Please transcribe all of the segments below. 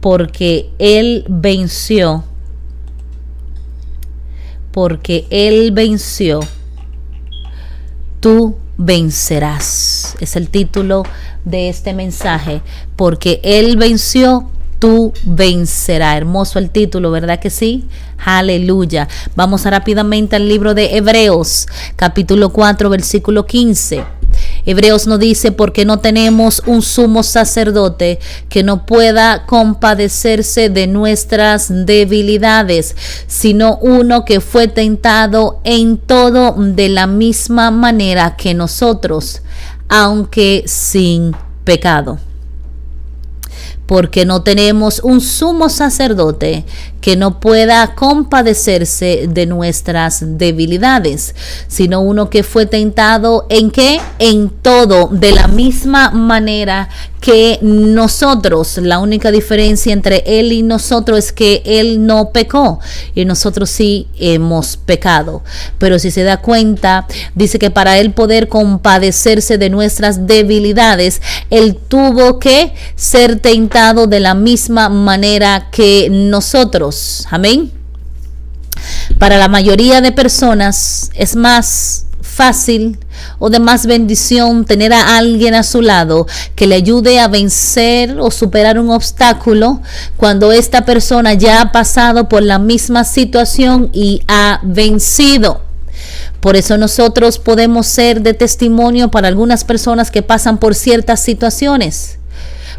porque Él venció. Porque Él venció, tú vencerás. Es el título de este mensaje. Porque Él venció, tú vencerás. Hermoso el título, ¿verdad que sí? Aleluya. Vamos rápidamente al libro de Hebreos, capítulo 4, versículo 15. Hebreos nos dice: porque no tenemos un sumo sacerdote que no pueda compadecerse de nuestras debilidades, sino uno que fue tentado en todo de la misma manera que nosotros, aunque sin pecado. Porque no tenemos un sumo sacerdote que no pueda compadecerse de nuestras debilidades, sino uno que fue tentado ¿en qué? En todo, de la misma manera que nosotros. La única diferencia entre Él y nosotros es que Él no pecó y nosotros sí hemos pecado. Pero si se da cuenta, dice que para Él poder compadecerse de nuestras debilidades, Él tuvo que ser tentado de la misma manera que nosotros. Amén. Para la mayoría de personas es más fácil o de más bendición tener a alguien a su lado que le ayude a vencer o superar un obstáculo cuando esta persona ya ha pasado por la misma situación y ha vencido. Por eso nosotros podemos ser de testimonio para algunas personas que pasan por ciertas situaciones.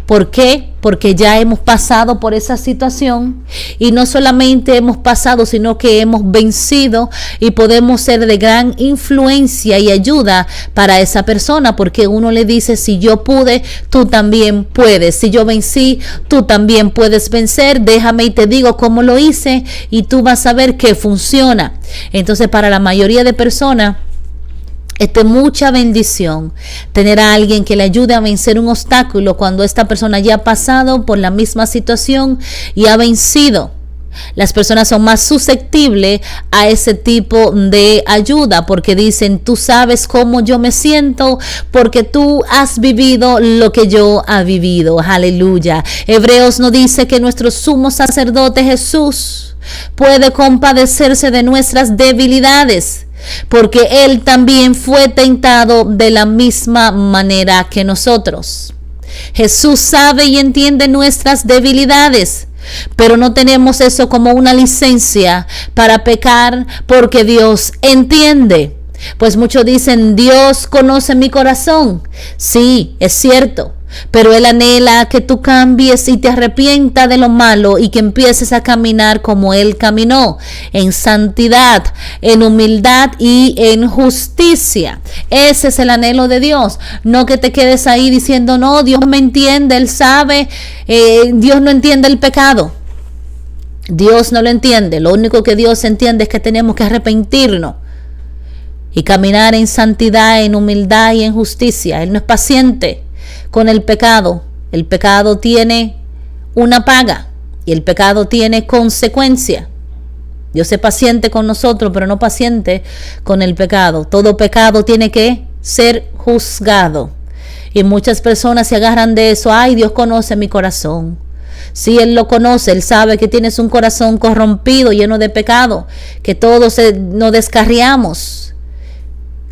¿Por qué? Porque ya hemos pasado por esa situación y no solamente hemos pasado, sino que hemos vencido y podemos ser de gran influencia y ayuda para esa persona, porque uno le dice: si yo pude, tú también puedes. Si yo vencí, tú también puedes vencer. Déjame y te digo cómo lo hice y tú vas a ver que funciona. Entonces, para la mayoría de personas, es de mucha bendición tener a alguien que le ayude a vencer un obstáculo cuando esta persona ya ha pasado por la misma situación y ha vencido. Las personas son más susceptibles a ese tipo de ayuda porque dicen: tú sabes cómo yo me siento porque tú has vivido lo que yo he vivido. Aleluya. Hebreos nos dice que nuestro sumo sacerdote Jesús puede compadecerse de nuestras debilidades, porque Él también fue tentado de la misma manera que nosotros. Jesús sabe y entiende nuestras debilidades, pero no tenemos eso como una licencia para pecar, porque Dios entiende. Pues muchos dicen: Dios conoce mi corazón. Sí, es cierto, pero Él anhela que tú cambies y te arrepientas de lo malo y que empieces a caminar como Él caminó, en santidad, en humildad y en justicia. Ese es el anhelo de Dios. No que te quedes ahí diciendo: no, Dios me entiende, Él sabe. Dios no entiende el pecado. Dios no lo entiende. Lo único que Dios entiende es que tenemos que arrepentirnos y caminar en santidad, en humildad y en justicia. Él no es paciente con el pecado. El pecado tiene una paga y el pecado tiene consecuencia. Dios es paciente con nosotros, pero no paciente con el pecado. Todo pecado tiene que ser juzgado. Y muchas personas se agarran de eso. Ay, Dios conoce mi corazón. Sí, Él lo conoce. Él sabe que tienes un corazón corrompido, lleno de pecado, que todos nos descarriamos.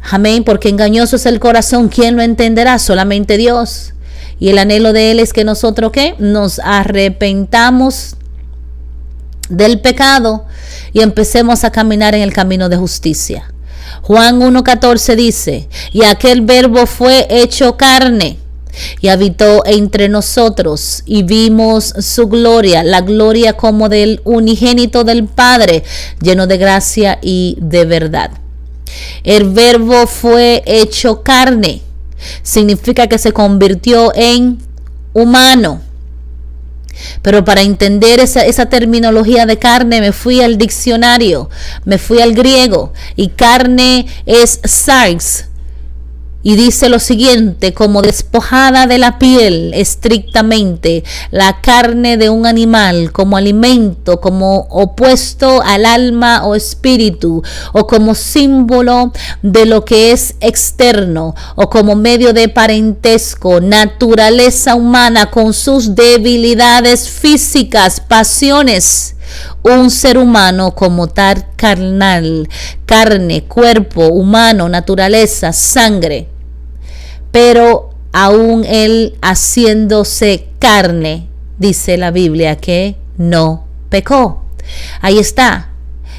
Amén, porque engañoso es el corazón. ¿Quién lo entenderá? Solamente Dios. Y el anhelo de Él es que nosotros, ¿qué? Nos arrepentamos del pecado y empecemos a caminar en el camino de justicia. Juan 1:14 dice: y aquel verbo fue hecho carne y habitó entre nosotros, y vimos su gloria, la gloria como del unigénito del Padre, lleno de gracia y de verdad. El verbo fue hecho carne significa que se convirtió en humano. Pero para entender esa terminología de carne, me fui al diccionario, me fui al griego, y carne es sarx, Y dice lo siguiente: como despojada de la piel estrictamente, la carne de un animal como alimento, como opuesto al alma o espíritu, o como símbolo de lo que es externo, o como medio de parentesco, naturaleza humana con sus debilidades físicas, pasiones. Un ser humano como tal carnal, carne, cuerpo humano, naturaleza, sangre. Pero aún él haciéndose carne, dice la Biblia que no pecó. Ahí está.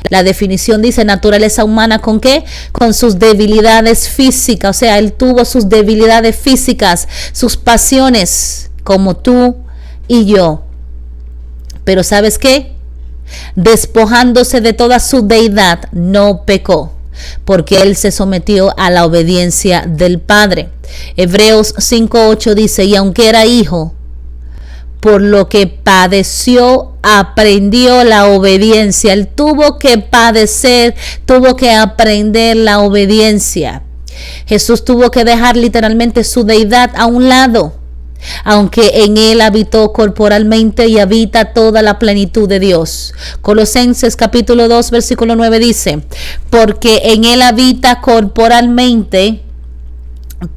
La definición dice naturaleza humana ¿con qué? Con sus debilidades físicas. O sea, él tuvo sus debilidades físicas, sus pasiones, como tú y yo. Pero ¿sabes qué? Despojándose de toda su deidad, no pecó, porque él se sometió a la obediencia del Padre. Hebreos 5:8 dice: y aunque era hijo, por lo que padeció, aprendió la obediencia. Él tuvo que padecer, tuvo que aprender la obediencia. Jesús tuvo que dejar literalmente su deidad a un lado, aunque en él habitó corporalmente y habita toda la plenitud de Dios. Colosenses capítulo 2 versículo 9 dice: porque en él habita corporalmente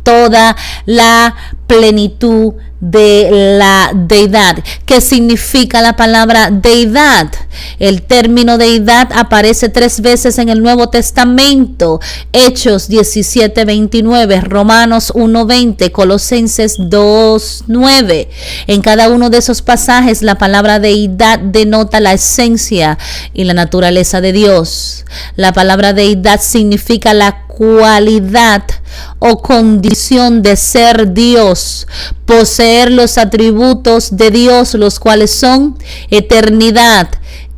toda la plenitud de la deidad. ¿Qué significa la palabra deidad? El término deidad aparece 3 veces en el Nuevo Testamento: Hechos 17:29, Romanos 1:20, Colosenses 2:9. En cada uno de esos pasajes la palabra deidad denota la esencia y la naturaleza de Dios. La palabra deidad significa la cualidad o condición de ser Dios, poseer los atributos de Dios, los cuales son eternidad,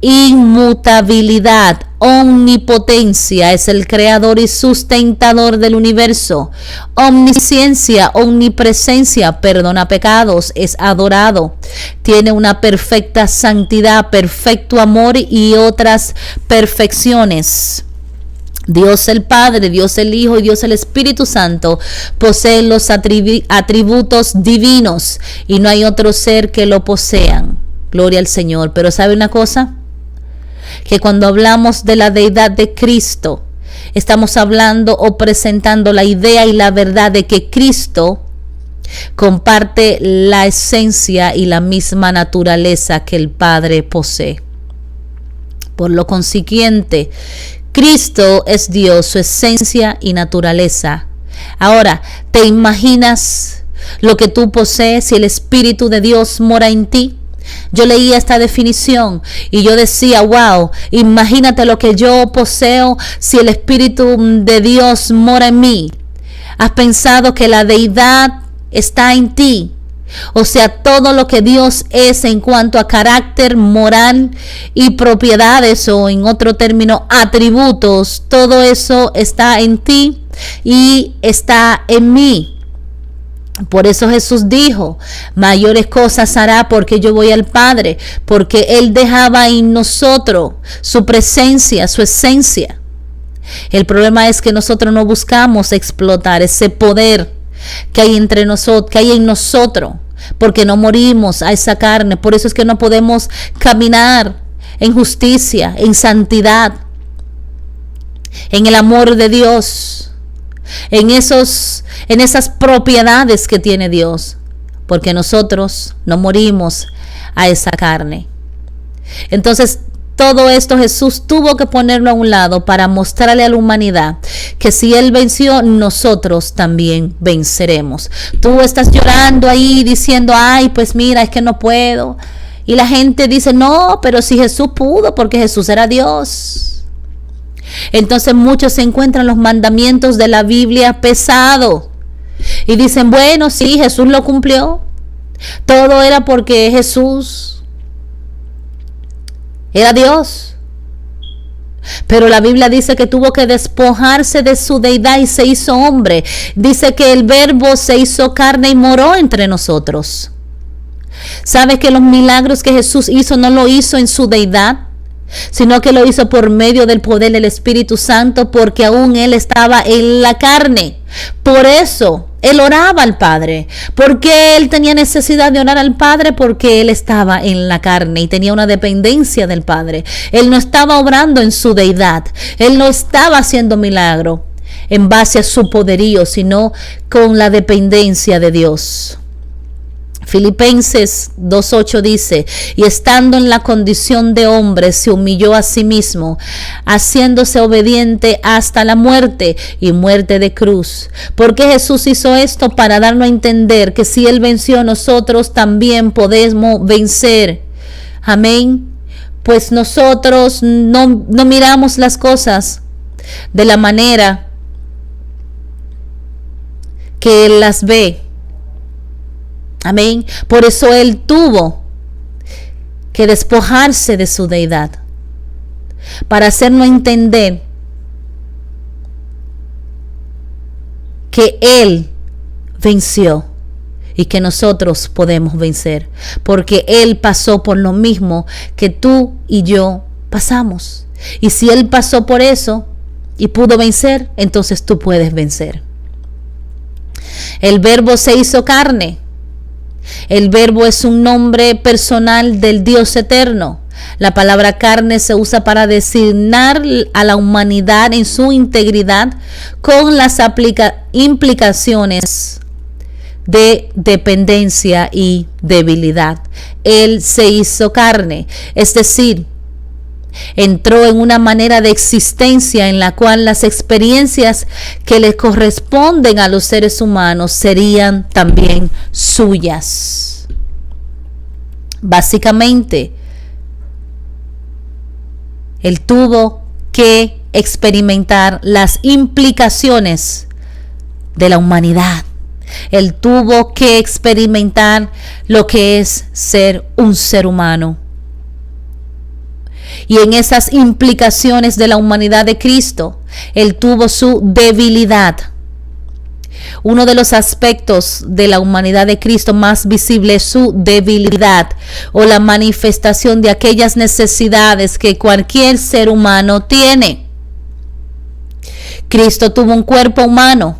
inmutabilidad, omnipotencia, es el creador y sustentador del universo, omnisciencia, omnipresencia, perdona pecados, es adorado, tiene una perfecta santidad, perfecto amor y otras perfecciones. Dios el Padre, Dios el Hijo y Dios el Espíritu Santo poseen los atributos divinos y no hay otro ser que lo posean. Gloria al Señor. Pero ¿sabe una cosa? Que cuando hablamos de la deidad de Cristo, estamos hablando o presentando la idea y la verdad de que Cristo comparte la esencia y la misma naturaleza que el Padre posee. Por lo consiguiente, Cristo es Dios, su esencia y naturaleza. Ahora, ¿te imaginas lo que tú posees si el Espíritu de Dios mora en ti? Yo leía esta definición y yo decía, wow, imagínate lo que yo poseo si el Espíritu de Dios mora en mí. ¿Has pensado que la deidad está en ti? O sea, todo lo que Dios es en cuanto a carácter, moral y propiedades, o en otro término, atributos, todo eso está en ti y está en mí. Por eso Jesús dijo: mayores cosas hará porque yo voy al Padre, porque Él dejaba en nosotros su presencia, su esencia. El problema es que nosotros no buscamos explotar ese poder que hay entre nosotros, que hay en nosotros, porque no morimos a esa carne. Por eso es que no podemos caminar en justicia, en santidad, en el amor de Dios, en esas propiedades que tiene Dios, porque nosotros no morimos a esa carne. Entonces, todo esto Jesús tuvo que ponerlo a un lado para mostrarle a la humanidad que si Él venció, nosotros también venceremos. Tú estás llorando ahí diciendo: ay, pues mira, es que no puedo. Y la gente dice: no, pero si Jesús pudo, porque Jesús era Dios. Entonces muchos se encuentran los mandamientos de la Biblia pesado y dicen: bueno, sí, Jesús lo cumplió. Todo era porque Jesús era Dios. Pero la Biblia dice que tuvo que despojarse de su deidad y se hizo hombre. Dice que el Verbo se hizo carne y moró entre nosotros. ¿Sabes que los milagros que Jesús hizo no lo hizo en su deidad? sino que lo hizo por medio del poder del Espíritu Santo, porque aún él estaba en la carne. Por eso él oraba al Padre. ¿Por qué él tenía necesidad de orar al Padre? Porque él estaba en la carne y tenía una dependencia del Padre. Él no estaba obrando en su deidad. Él no estaba haciendo milagro en base a su poderío, sino con la dependencia de Dios. Filipenses 2:8 dice: y estando en la condición de hombre, se humilló a sí mismo, haciéndose obediente hasta la muerte, y muerte de cruz. ¿Por qué Jesús hizo esto? Para darnos a entender que si Él venció, nosotros también podemos vencer. Amén. Pues nosotros no miramos las cosas de la manera que Él las ve. Amén. Por eso Él tuvo que despojarse de su deidad, para hacernos entender que Él venció y que nosotros podemos vencer, porque Él pasó por lo mismo que tú y yo pasamos. Y si Él pasó por eso y pudo vencer, entonces tú puedes vencer. El Verbo se hizo carne. El Verbo es un nombre personal del Dios eterno. La palabra carne se usa para designar a la humanidad en su integridad, con las implicaciones de dependencia y debilidad. Él se hizo carne, es decir, entró en una manera de existencia en la cual las experiencias que le corresponden a los seres humanos serían también suyas. Básicamente, Él tuvo que experimentar las implicaciones de la humanidad. Él tuvo que experimentar lo que es ser un ser humano. Y en esas implicaciones de la humanidad de Cristo, Él tuvo su debilidad. Uno de los aspectos de la humanidad de Cristo más visible es su debilidad, o la manifestación de aquellas necesidades que cualquier ser humano tiene. Cristo tuvo un cuerpo humano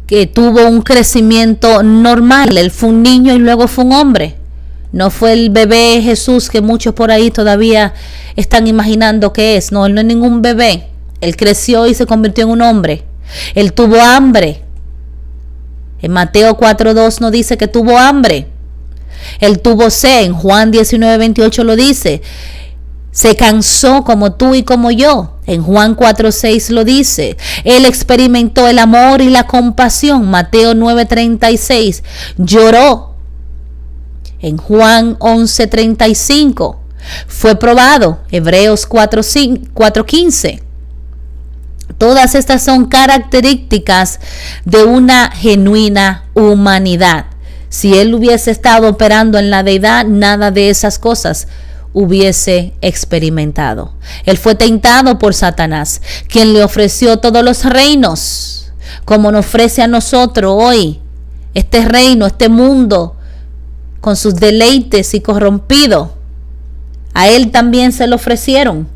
que tuvo un crecimiento normal. Él fue un niño y luego fue un hombre. No fue el bebé Jesús que muchos por ahí todavía están imaginando que es. No, Él no es ningún bebé. Él creció y se convirtió en un hombre. Él tuvo hambre. En Mateo 4:2 nos dice que tuvo hambre. Él tuvo sed. En Juan 19:28 lo dice. Se cansó como tú y como yo. En Juan 4:6 lo dice. Él experimentó el amor y la compasión. Mateo 9:36. Lloró. En Juan 11:35 fue probado. Hebreos 4:15. Todas estas son características de una genuina humanidad. Si Él hubiese estado operando en la deidad, nada de esas cosas hubiese experimentado. Él fue tentado por Satanás, quien le ofreció todos los reinos, como nos ofrece a nosotros hoy este reino, este mundo, con sus deleites y corrompido. A Él también se lo ofrecieron.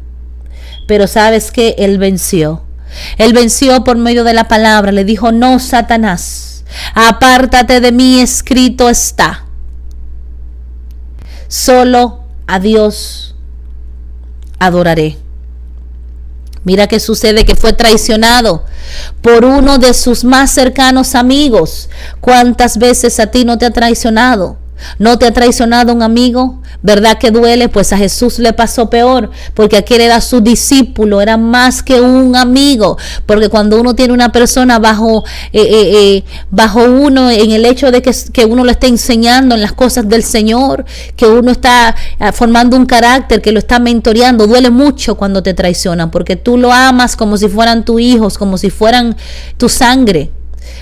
Pero ¿sabes qué? Él venció. Él venció por medio de la palabra. Le dijo: no, Satanás, apártate de mí, escrito está. Solo a Dios adoraré. Mira qué sucede, que fue traicionado por uno de sus más cercanos amigos. ¿Cuántas veces a ti no te ha traicionado? ¿No te ha traicionado un amigo? ¿Verdad que duele? Pues a Jesús le pasó peor, porque aquel era su discípulo, era más que un amigo. Porque cuando uno tiene una persona bajo uno, en el hecho de que uno lo está enseñando en las cosas del Señor, que uno está formando un carácter, que lo está mentoreando, duele mucho cuando te traicionan, porque tú lo amas como si fueran tus hijos, como si fueran tu sangre.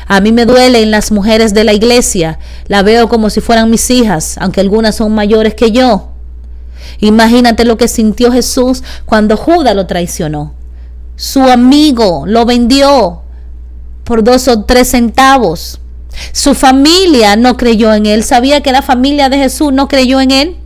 A mí me duele en las mujeres de la iglesia. La veo como si fueran mis hijas, aunque algunas son mayores que yo. Imagínate lo que sintió Jesús cuando Judas lo traicionó. Su amigo lo vendió por 2 o 3 centavos. Su familia no creyó en él. ¿Sabía que la familia de Jesús no creyó en él?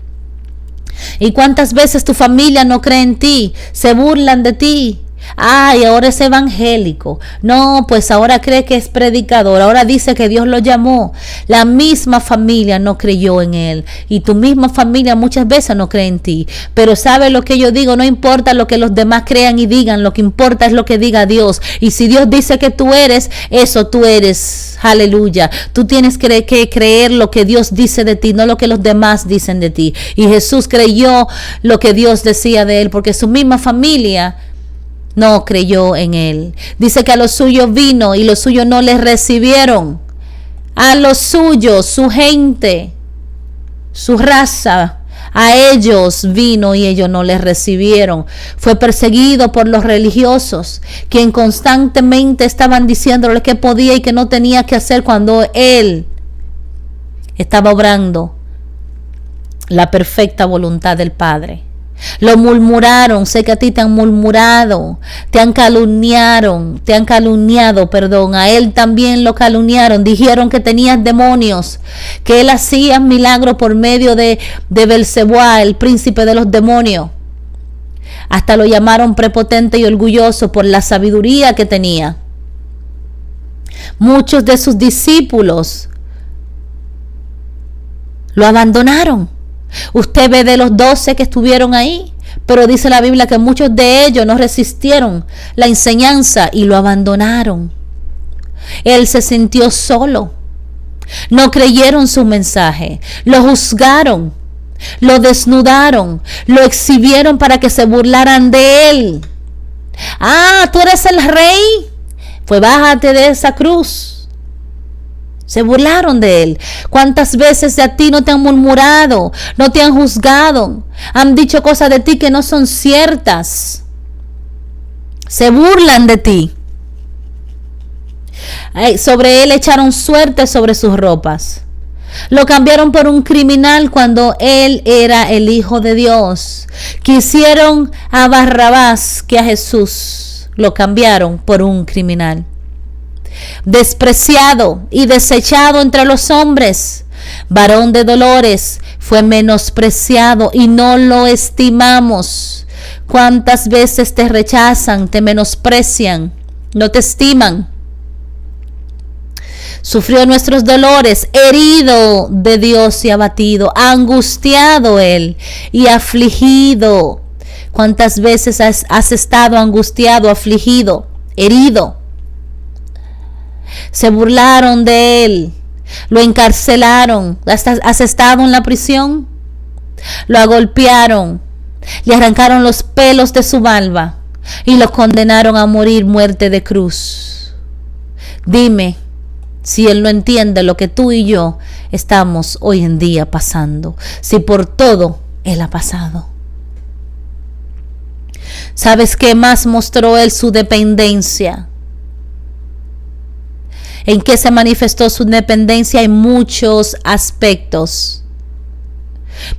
¿Y cuántas veces tu familia no cree en ti? Se burlan de ti. Ay, ahora es evangélico. No, pues ahora cree que es predicador. Ahora dice que Dios lo llamó. La misma familia no creyó en él. Y tu misma familia muchas veces no cree en ti. Pero ¿sabe lo que yo digo? No importa lo que los demás crean y digan. Lo que importa es lo que diga Dios. Y si Dios dice que tú eres, eso tú eres. Aleluya. Tú tienes que creer lo que Dios dice de ti, no lo que los demás dicen de ti. Y Jesús creyó lo que Dios decía de él, porque su misma familia no creyó en él. Dice que a los suyos vino y los suyos no les recibieron. A los suyos, su gente, su raza, a ellos vino y ellos no les recibieron. Fue perseguido por los religiosos, quien constantemente estaban diciéndole que podía y que no tenía que hacer cuando él estaba obrando la perfecta voluntad del Padre. Lo murmuraron, sé que a ti te han murmurado, te han calumniado, a él también lo calumniaron, dijeron que tenías demonios, que él hacía milagros por medio de Belcebú, el príncipe de los demonios. Hasta lo llamaron prepotente y orgulloso por la sabiduría que tenía. Muchos de sus discípulos lo abandonaron. Usted ve de los 12 que estuvieron ahí, pero dice la Biblia que muchos de ellos no resistieron la enseñanza y lo abandonaron. Él se sintió solo. No creyeron su mensaje. Lo juzgaron, lo desnudaron, lo exhibieron para que se burlaran de él. Ah, tú eres el rey. Pues bájate de esa cruz. Se burlaron de él. ¿Cuántas veces a ti no te han murmurado, no te han juzgado, han dicho cosas de ti que no son ciertas? Se burlan de ti. Sobre él echaron suerte sobre sus ropas. Lo cambiaron por un criminal cuando él era el Hijo de Dios. Quisieron a Barrabás que a Jesús. Lo cambiaron por un criminal. Despreciado y desechado entre los hombres, varón de dolores, fue menospreciado y no lo estimamos. ¿Cuántas veces te rechazan, te menosprecian, no te estiman? Sufrió nuestros dolores, herido de Dios y abatido, angustiado él y afligido. ¿Cuántas veces has estado angustiado, afligido, herido? Se burlaron de él, lo encarcelaron. ¿Has estado en la prisión? Lo golpearon, le arrancaron los pelos de su barba y lo condenaron a morir muerte de cruz. Dime si él no entiende lo que tú y yo estamos hoy en día pasando, si por todo él ha pasado. ¿Sabes qué más mostró él? Su dependencia. ¿En qué se manifestó su dependencia? En muchos aspectos.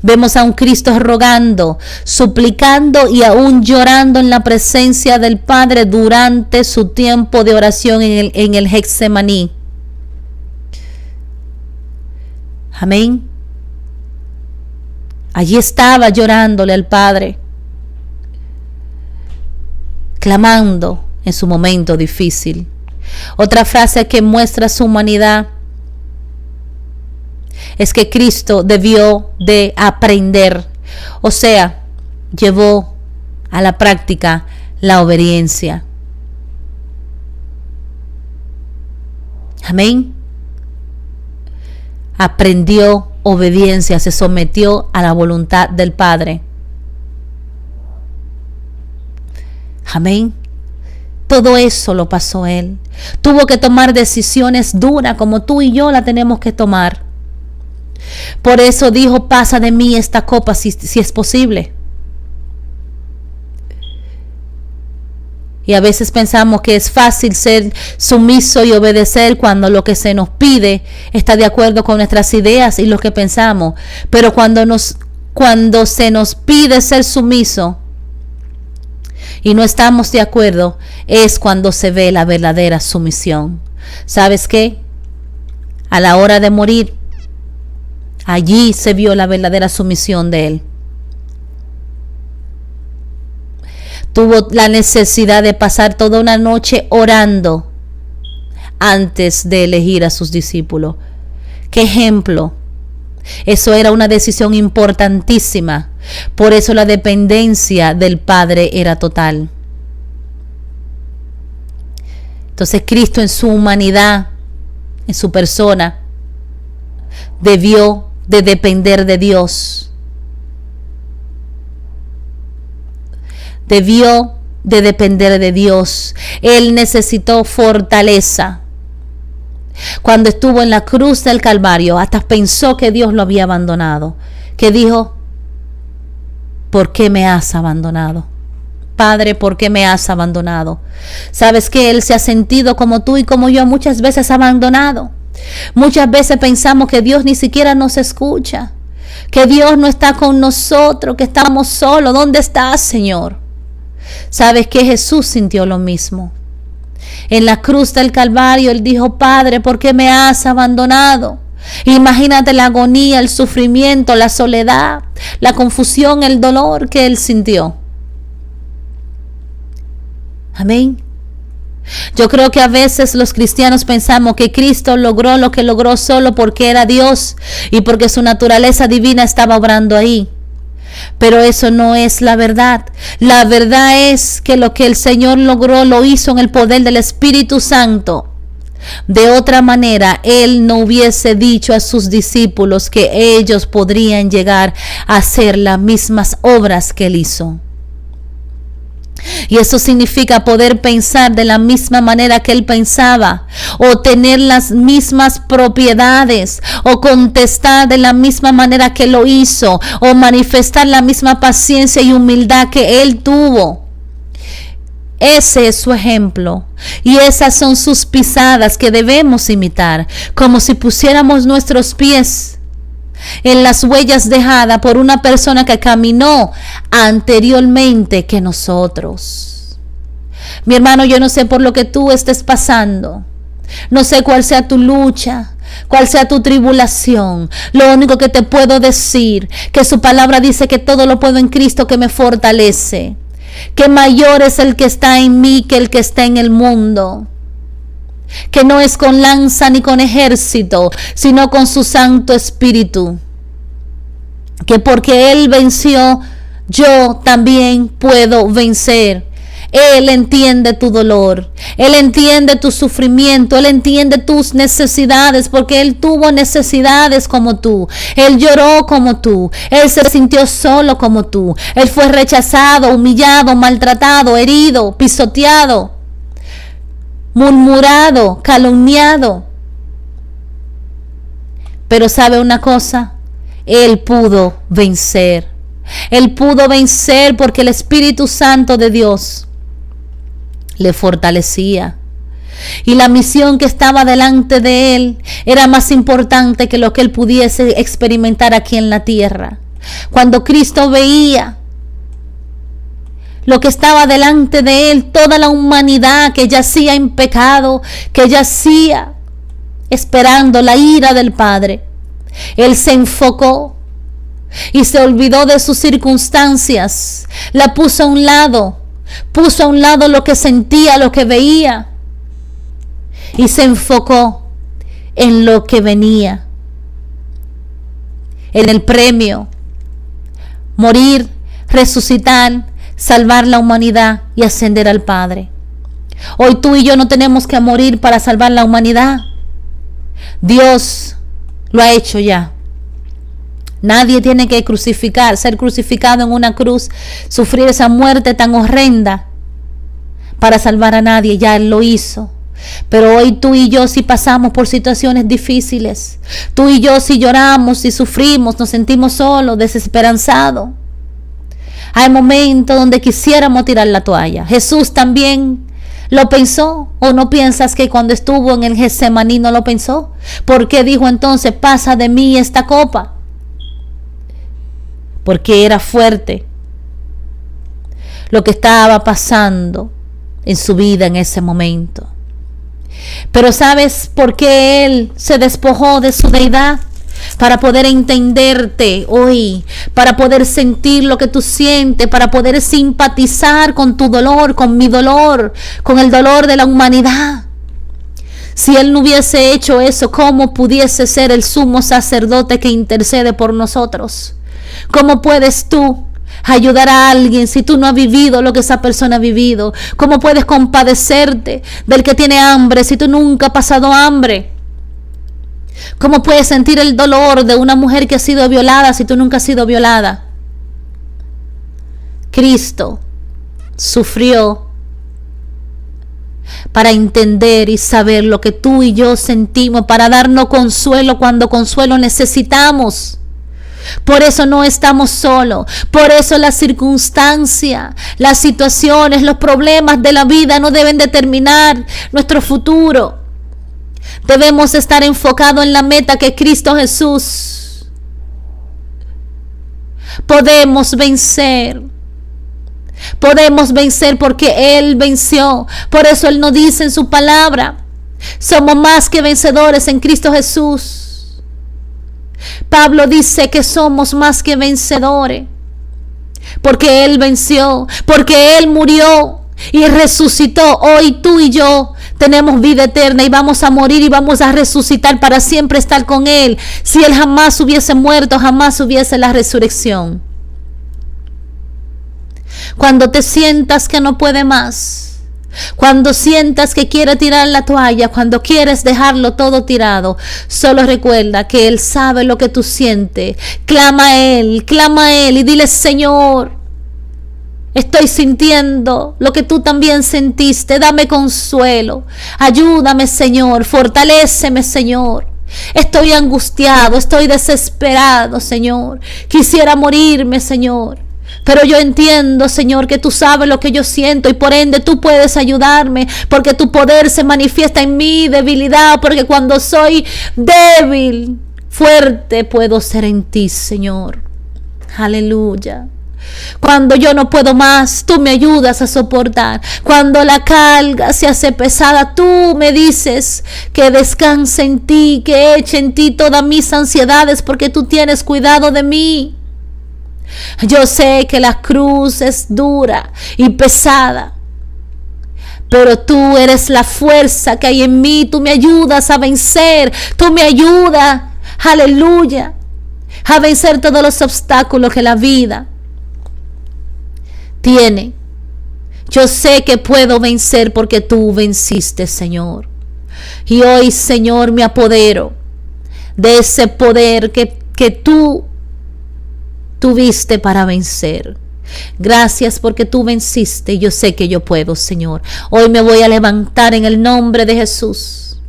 Vemos a un Cristo rogando, suplicando y aún llorando en la presencia del Padre durante su tiempo de oración en el Getsemaní. Amén. Allí estaba llorándole al Padre, clamando en su momento difícil. Otra frase que muestra su humanidad es que Cristo debió de aprender, o sea, llevó a la práctica la obediencia. Amén. Aprendió obediencia, se sometió a la voluntad del Padre. Amén. Todo eso lo pasó él. Tuvo que tomar decisiones duras como tú y yo la tenemos que tomar. Por eso dijo, pasa de mí esta copa si es posible. Y a veces pensamos que es fácil ser sumiso y obedecer cuando lo que se nos pide está de acuerdo con nuestras ideas y lo que pensamos. Pero cuando se nos pide ser sumiso y no estamos de acuerdo, es cuando se ve la verdadera sumisión. ¿Sabes qué? A la hora de morir, allí se vio la verdadera sumisión de él. Tuvo la necesidad de pasar toda una noche orando antes de elegir a sus discípulos. ¡Qué ejemplo! Eso era una decisión importantísima. Por eso la dependencia del Padre era total. Entonces Cristo en su humanidad, en su persona, debió de depender de Dios. Debió de depender de Dios. Él necesitó fortaleza. Cuando estuvo en la cruz del Calvario, hasta pensó que Dios lo había abandonado. Que dijo: ¿por qué me has abandonado? Padre, ¿por qué me has abandonado? Sabes que Él se ha sentido como tú y como yo muchas veces abandonado. Muchas veces pensamos que Dios ni siquiera nos escucha, que Dios no está con nosotros, que estamos solos. ¿Dónde estás, Señor? Sabes que Jesús sintió lo mismo. En la cruz del Calvario Él dijo: Padre, ¿por qué me has abandonado? Imagínate la agonía, el sufrimiento, la soledad, la confusión, el dolor que Él sintió. Amén. Yo creo que a veces los cristianos pensamos que Cristo logró lo que logró solo porque era Dios y porque su naturaleza divina estaba obrando ahí. Pero eso no es la verdad. La verdad es que lo que el Señor logró lo hizo en el poder del Espíritu Santo. De otra manera, Él no hubiese dicho a sus discípulos que ellos podrían llegar a hacer las mismas obras que Él hizo. Y eso significa poder pensar de la misma manera que Él pensaba, o tener las mismas propiedades, o contestar de la misma manera que lo hizo, o manifestar la misma paciencia y humildad que Él tuvo. Ese es su ejemplo y esas son sus pisadas que debemos imitar, como si pusiéramos nuestros pies en las huellas dejadas por una persona que caminó anteriormente que nosotros. Mi hermano, yo no sé por lo que tú estés pasando, no sé cuál sea tu lucha, cuál sea tu tribulación. Lo único que te puedo decir, que su palabra dice que todo lo puedo en Cristo que me fortalece, que mayor es el que está en mí que el que está en el mundo, que no es con lanza ni con ejército, sino con su Santo Espíritu, que porque Él venció, yo también puedo vencer. Él entiende tu dolor, Él entiende tu sufrimiento, Él entiende tus necesidades, porque Él tuvo necesidades como tú, Él lloró como tú, Él se sintió solo como tú, Él fue rechazado, humillado, maltratado, herido, pisoteado, murmurado, calumniado. Pero ¿sabe una cosa? Él pudo vencer. Él pudo vencer porque el Espíritu Santo de Dios le fortalecía. Y la misión que estaba delante de Él era más importante que lo que Él pudiese experimentar aquí en la tierra. Cuando Cristo veía lo que estaba delante de Él, toda la humanidad que yacía en pecado, que yacía esperando la ira del Padre, Él se enfocó y se olvidó de sus circunstancias, la puso a un lado lo que sentía, lo que veía, y se enfocó en lo que venía, en el premio: morir, resucitar, salvar la humanidad y ascender al Padre. Hoy tú y yo no tenemos que morir para salvar la humanidad. Dios lo ha hecho ya. Nadie tiene que ser crucificado en una cruz, sufrir esa muerte tan horrenda para salvar a nadie. Ya Él lo hizo. Pero hoy tú y yo sí pasamos por situaciones difíciles. Tú y yo sí lloramos, sí sufrimos, nos sentimos solos, desesperanzados. Hay momentos donde quisiéramos tirar la toalla. Jesús también lo pensó. ¿O no piensas que cuando estuvo en el Getsemaní no lo pensó? ¿Por qué dijo entonces: pasa de mí esta copa? Porque era fuerte lo que estaba pasando en su vida en ese momento. Pero ¿sabes por qué Él se despojó de su deidad? para poder entenderte hoy, para poder sentir lo que tú sientes, para poder simpatizar con tu dolor, con mi dolor, con el dolor de la humanidad. Si Él no hubiese hecho eso, ¿cómo pudiese ser el sumo sacerdote que intercede por nosotros? ¿Cómo puedes tú ayudar a alguien si tú no has vivido lo que esa persona ha vivido? ¿Cómo puedes compadecerte del que tiene hambre si tú nunca has pasado hambre? ¿Cómo puedes sentir el dolor de una mujer que ha sido violada si tú nunca has sido violada? Cristo sufrió para entender y saber lo que tú y yo sentimos, para darnos consuelo cuando consuelo necesitamos. Por eso no estamos solos. Por eso la circunstancia, las situaciones, los problemas de la vida no deben determinar nuestro futuro. Debemos estar enfocados en la meta que es Cristo Jesús. Podemos vencer. Podemos vencer porque Él venció. Por eso Él nos dice en su palabra: somos más que vencedores en Cristo Jesús. Pablo dice que somos más que vencedores porque Él venció, porque Él murió y resucitó. Hoy tú y yo tenemos vida eterna y vamos a morir y vamos a resucitar para siempre estar con Él. Si Él jamás hubiese muerto, jamás hubiese la resurrección. Cuando te sientas que no puede más, cuando sientas que quiere tirar la toalla, cuando quieres dejarlo todo tirado, solo recuerda que Él sabe lo que tú sientes. Clama a Él y dile: Señor, estoy sintiendo lo que tú también sentiste, dame consuelo, ayúdame, Señor, fortaléceme, Señor. Estoy angustiado, estoy desesperado, Señor, quisiera morirme, Señor. Pero yo entiendo, Señor, que tú sabes lo que yo siento y por ende tú puedes ayudarme, porque tu poder se manifiesta en mi debilidad, porque cuando soy débil, fuerte puedo ser en ti, Señor. Aleluya. Cuando yo no puedo más, tú me ayudas a soportar. Cuando la carga se hace pesada, tú me dices que descanse en ti, que eche en ti todas mis ansiedades, porque tú tienes cuidado de mí. Yo sé que la cruz es dura y pesada, pero tú eres la fuerza que hay en mí. Tú me ayudas a vencer, tú me ayudas, aleluya, a vencer todos los obstáculos que la vida tiene. Yo sé que puedo vencer porque tú venciste, Señor. Y hoy, Señor, me apodero de ese poder que tú tuviste para vencer. Gracias porque tú venciste y yo sé que yo puedo, Señor. Hoy me voy a levantar en el nombre de Jesús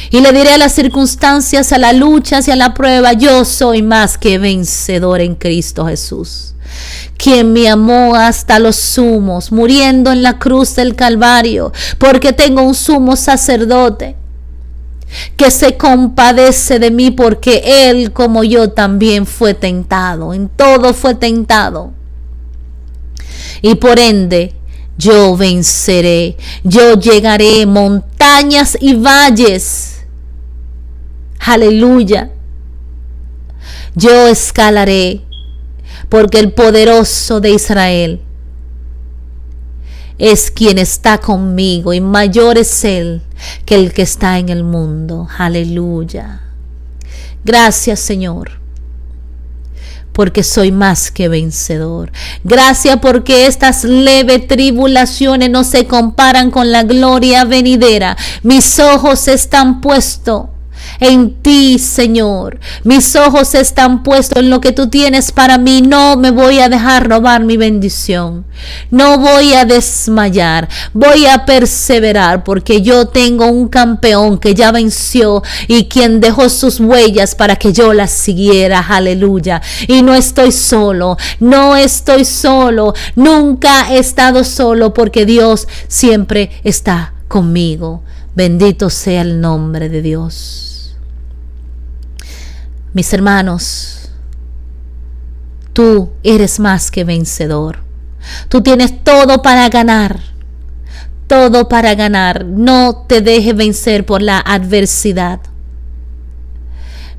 y le diré a las circunstancias, a la lucha, a la prueba: yo soy más que vencedor en Cristo Jesús, quien me amó hasta los sumos, muriendo en la cruz del Calvario, porque tengo un sumo sacerdote que se compadece de mí, porque Él, como yo, también fue tentado, en todo fue tentado, y por ende yo venceré. Yo llegaré montañas y valles, aleluya. Yo escalaré, porque el poderoso de Israel es quien está conmigo, y mayor es Él que el que está en el mundo. Aleluya. Gracias, Señor, porque soy más que vencedor. Gracias porque estas leves tribulaciones no se comparan con la gloria venidera. Mis ojos están puestos en ti, Señor. Mis ojos están puestos en lo que tú tienes para mí. No me voy a dejar robar mi bendición. No voy a desmayar. Voy a perseverar, porque yo tengo un campeón que ya venció y quien dejó sus huellas para que yo las siguiera. Aleluya. Y no estoy solo. No estoy solo. Nunca he estado solo, porque Dios siempre está conmigo. Bendito sea el nombre de Dios. Mis hermanos, tú eres más que vencedor. Tú tienes todo para ganar. Todo para ganar. No te dejes vencer por la adversidad.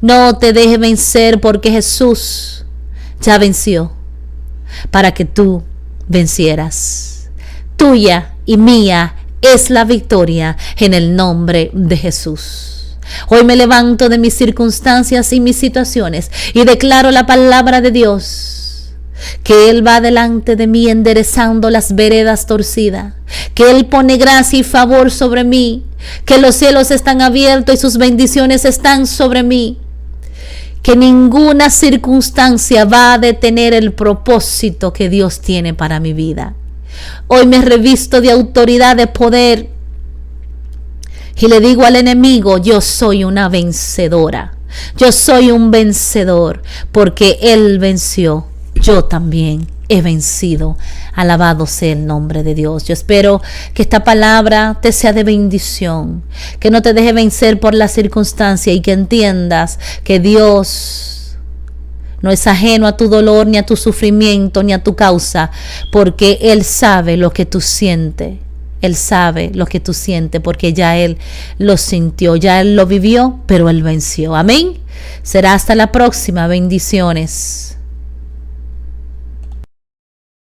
No te dejes vencer, porque Jesús ya venció para que tú vencieras. Tuya y mía es la victoria en el nombre de Jesús. Hoy me levanto de mis circunstancias y mis situaciones y declaro la palabra de Dios, que Él va delante de mí enderezando las veredas torcidas, que Él pone gracia y favor sobre mí, que los cielos están abiertos y sus bendiciones están sobre mí, que ninguna circunstancia va a detener el propósito que Dios tiene para mi vida. Hoy me revisto de autoridad, de poder, y le digo al enemigo: yo soy una vencedora, yo soy un vencedor, porque Él venció, yo también he vencido. Alabado sea el nombre de Dios. Yo espero que esta palabra te sea de bendición, que no te deje vencer por la circunstancia y que entiendas que Dios no es ajeno a tu dolor, ni a tu sufrimiento, ni a tu causa, porque Él sabe lo que tú sientes. Él sabe lo que tú sientes, porque ya Él lo sintió, ya Él lo vivió, pero Él venció. Amén. Será hasta la próxima. Bendiciones.